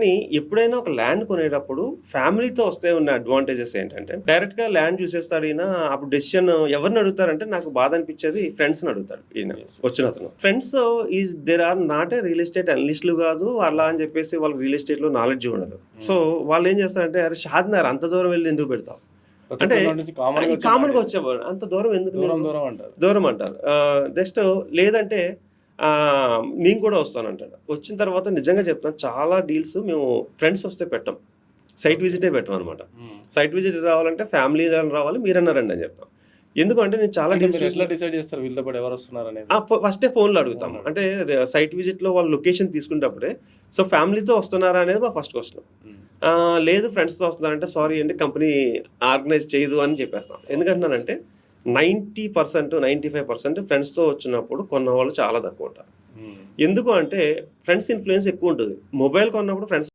కానీ ఎప్పుడైనా ఒక ల్యాండ్ కొనేటప్పుడు ఫ్యామిలీతో వస్తే ఉన్న అడ్వాంటేజెస్ ఏంటంటే డైరెక్ట్గా ల్యాండ్ చూసేస్తాడు ఈయన. అప్పుడు డెసిషన్ ఎవరిని అడుగుతారంటే నాకు బాధ అనిపించేది ఫ్రెండ్స్ని అడుగుతాడు ఈయన వచ్చిన అతను. Friends is there are not a real estate అనలిస్టులు కాదు అలా అని చెప్పేసి వాళ్ళకి రియల్ ఎస్టేట్లో నాలెడ్జ్ ఉండదు. సో వాళ్ళు ఏం చేస్తారంటే అరే షాద్నగర్ అంత దూరం వెళ్ళి ఎందుకు పెడతావు అంటే కామన్గా వచ్చేవాడు అంత దూరం ఎందుకు దూరం అంటారు. నెక్స్ట్ లేదంటే నేను కూడా వస్తానంటాడు. వచ్చిన తర్వాత నిజంగా చెప్తాను చాలా డీల్స్ మేము ఫ్రెండ్స్ వస్తే పెట్టాం, సైట్ విజిటే పెట్టాం అనమాట. సైట్ విజిట్ రావాలంటే ఫ్యామిలీ రావాలి మీరన్నా రండి అని చెప్తాం. ఎందుకంటే నేను చాలా డిసైడ్ చేస్తారు వీళ్ళతో పాటు ఎవరు వస్తున్నారు అనేది ఫస్టే ఫోన్లో అడుగుతాం. అంటే సైట్ విజిట్లో వాళ్ళు లొకేషన్ తీసుకునేటప్పుడే సో ఫ్యామిలీతో వస్తున్నారా అనేది మా ఫస్ట్ క్వశ్చన్. లేదు ఫ్రెండ్స్తో వస్తున్నారంటే సారీ అండి కంపెనీ ఆర్గనైజ్ చేయదు అని చెప్పేస్తాం. ఎందుకంటున్నానంటే 90% 95% ఫ్రెండ్స్తో వచ్చినప్పుడు కొన్న వాళ్ళు చాలా తక్కువ ఉంటారు. ఎందుకు అంటే ఫ్రెండ్స్ ఇన్ఫ్లుయెన్స్ ఎక్కువ ఉంటుంది. మొబైల్ కొన్నప్పుడు ఫ్రెండ్స్